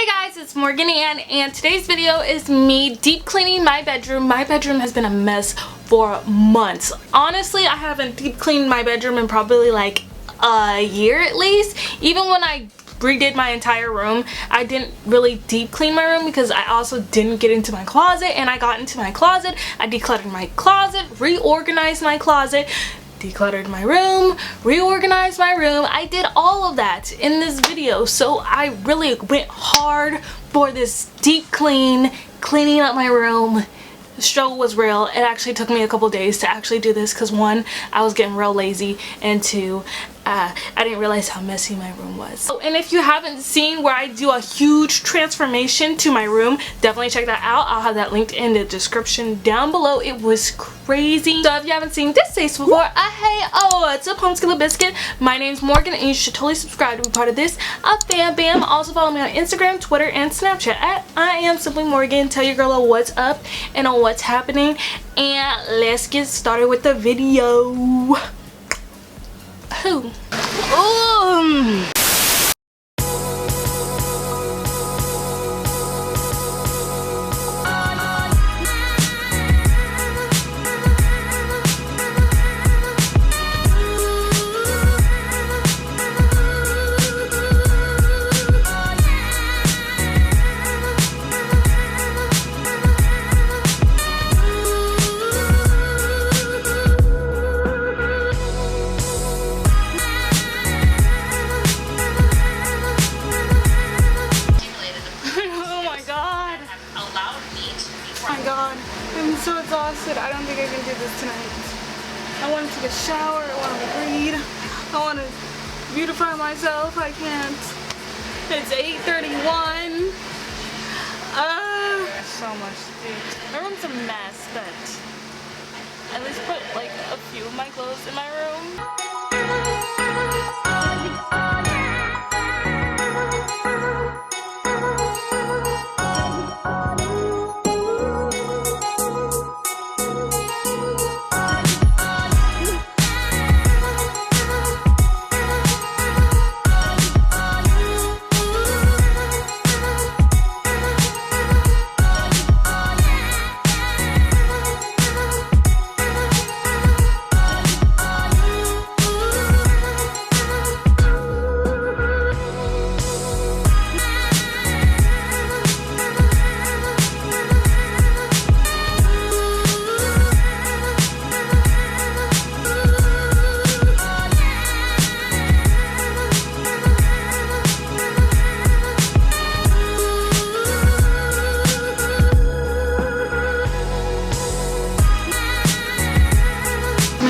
Guys, it's Morgan Ann, and today's video is me deep cleaning my bedroom. My bedroom has been a mess for months. Honestly, I haven't deep cleaned my bedroom in probably like a year at least. Even when I redid my entire room, I didn't really deep clean my room because I also didn't get into my closet, and I got into my closet. I decluttered my closet, reorganized my closet, decluttered my room, reorganized my room. I did all of that in this video, so I really went hard for this deep cleaning up my room. The struggle was real. It actually took me a couple days to actually do this because one, I was getting real lazy, and two, I didn't realize how messy my room was. Oh, and if you haven't seen where I do a huge transformation to my room, definitely check that out. I'll have that linked in the description down below. It was crazy. So if you haven't seen this face before, hey, it's a Homeschool Biscuit. My name's Morgan, and you should totally subscribe to be part of this. Bam bam. Also follow me on Instagram, Twitter, and Snapchat at I am simply Morgan. Tell your girl what's up and on what's happening, and let's get started with the video. Who? I'm so exhausted. I don't think I can do this tonight. I want to take a shower. I want to read. I want to beautify myself. I can't. It's 8:31. There's so much to do. My room's a mess, but at least put like a few of my clothes in my room.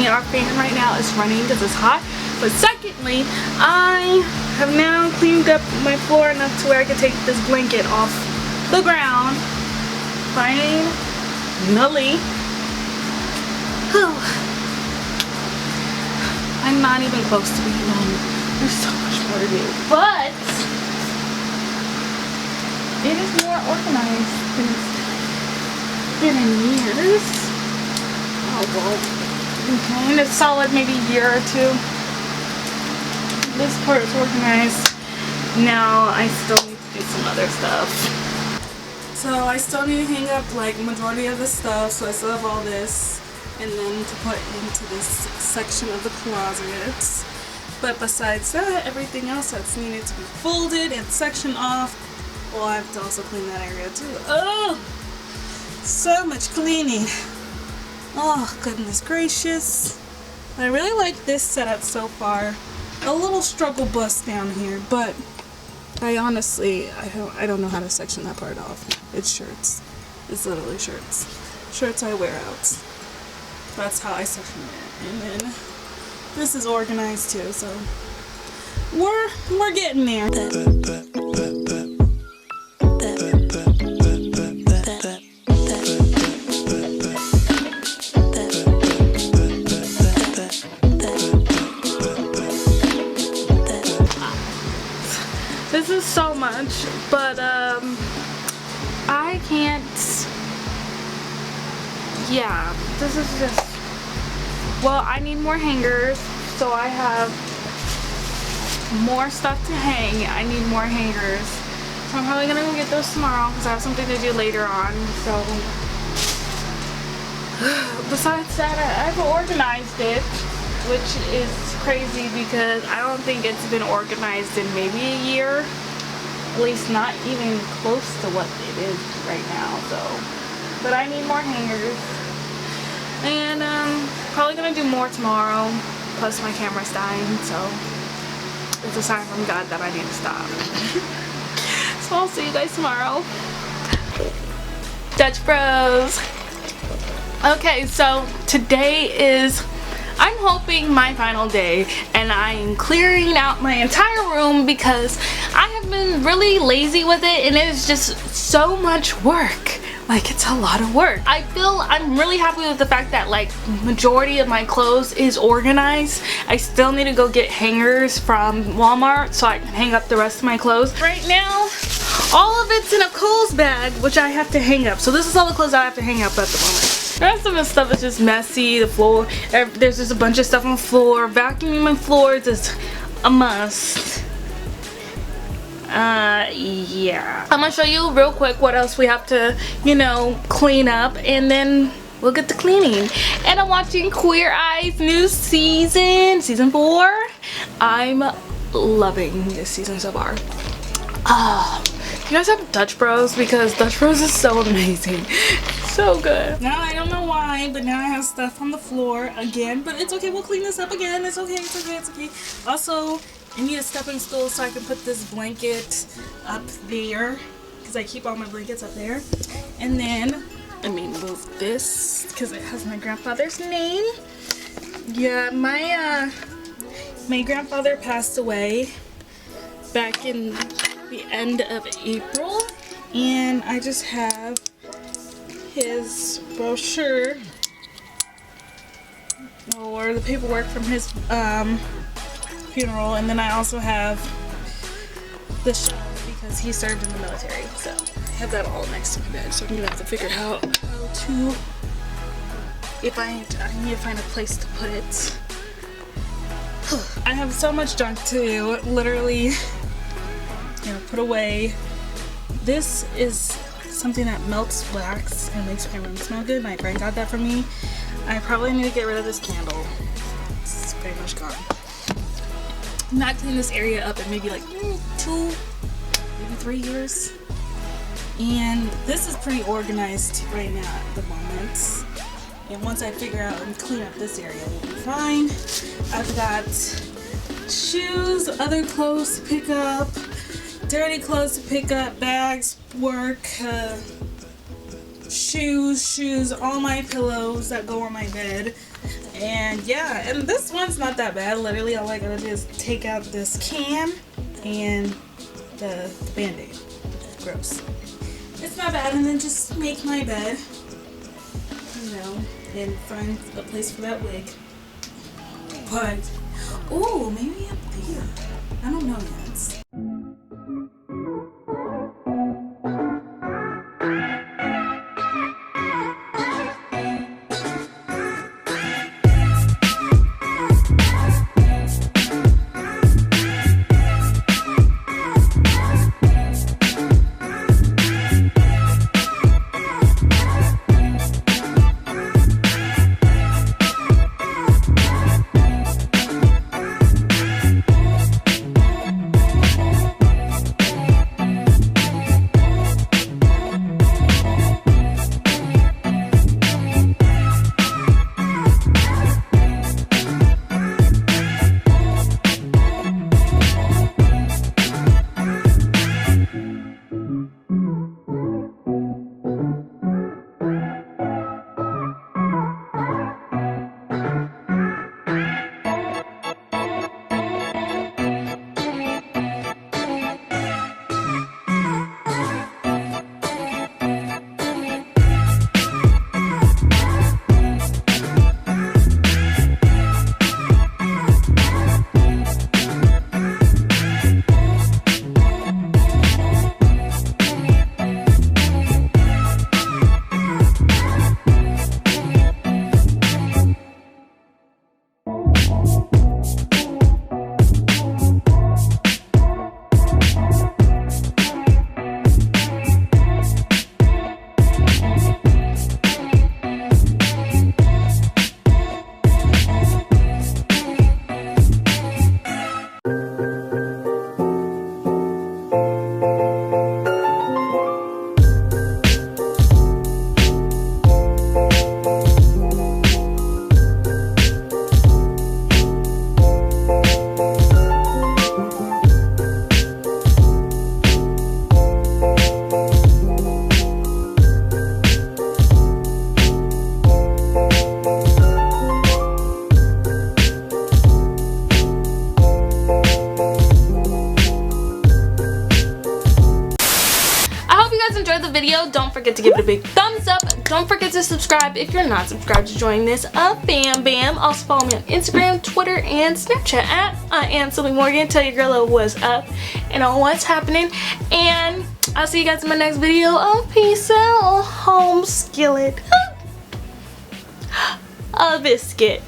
Our fan right now is running because it's hot, but secondly, I have now cleaned up my floor enough to where I can take this blanket off the ground finally. I'm not even close to being done. There's so much more to do, but it is more organized than it's been in years. Oh well. Okay, and it's solid maybe a year or two. This part is organized. Now I still need to do some other stuff. So I still need to hang up like majority of the stuff, so I still have all this, and then to put into this section of the closet. But besides that, everything else that's needed to be folded and sectioned off, well, I have to also clean that area too. Oh, so much cleaning. Oh, goodness gracious. I really like this setup so far. A little struggle bus down here, but I honestly, I don't know how to section that part off. It's shirts. It's literally shirts. Shirts I wear out. That's how I section it. And then this is organized too, so we're getting there. This is so much, but I can't, yeah, this is just, well, I need more hangers, so I have more stuff to hang. I need more hangers, So I'm probably gonna go get those tomorrow because I have something to do later on. So besides that, I've organized it, which is crazy because I don't think it's been organized in maybe a year. At least not even close to what it is right now. So, but I need more hangers, and probably gonna do more tomorrow. Plus my camera's dying, so it's a sign from God that I need to stop. So I'll see you guys tomorrow. Dutch Bros. Okay, so today is, I'm hoping, my final day, and I am clearing out my entire room because I have been really lazy with it, and it is just so much work. Like, it's a lot of work. I'm really happy with the fact that like majority of my clothes is organized. I still need to go get hangers from Walmart so I can hang up the rest of my clothes. Right now, all of it's in a Kohl's bag, which I have to hang up. So this is all the clothes I have to hang up at the moment. The rest of the stuff is just messy. The floor, there's just a bunch of stuff on the floor. Vacuuming my floors is a must. Yeah. I'm gonna show you real quick what else we have to, you know, clean up, and then we'll get to cleaning. And I'm watching Queer Eye's new season 4. I'm loving this season so far. You guys have Dutch Bros, because Dutch Bros is so amazing. So good. Now I don't know why, but now I have stuff on the floor again, but it's okay, we'll clean this up again. It's okay, it's okay, it's okay. Also, I need a stepping stool so I can put this blanket up there, because I keep all my blankets up there. And then let me move this because it has my grandfather's name. Yeah, my grandfather passed away back in the end of April, and I just have his brochure or the paperwork from his funeral, and then I also have the shelf because he served in the military, so I have that all next to my bed. So I'm gonna have to figure out how to, if I need to find a place to put it. I have so much junk to do, literally, you know, put away. This is something that melts wax and makes my room smell good. My friend got that for me. I probably need to get rid of this candle. It's pretty much gone. Not clean this area up in maybe like 2, maybe 3 years. And this is pretty organized right now at the moment. And once I figure out and clean up this area, we'll be fine. I've got shoes, other clothes to pick up, dirty clothes to pick up, bags, work, shoes, all my pillows that go on my bed. And yeah, and this one's not that bad. Literally all I gotta do is take out this can and the band-aid. Gross. It's not bad, and then just make my bed, you know, and find a place for that wig. But, oh, maybe up there. I don't know yet. you guys enjoyed the video, don't forget to give it a big thumbs up. Don't forget to subscribe if you're not subscribed to join this bam bam. Also follow me on Instagram, Twitter, and Snapchat at I am Sylvie Morgan. Tell your girl what's up and on what's happening. And I'll see you guys in my next video. Oh, peace out, home skillet. A biscuit.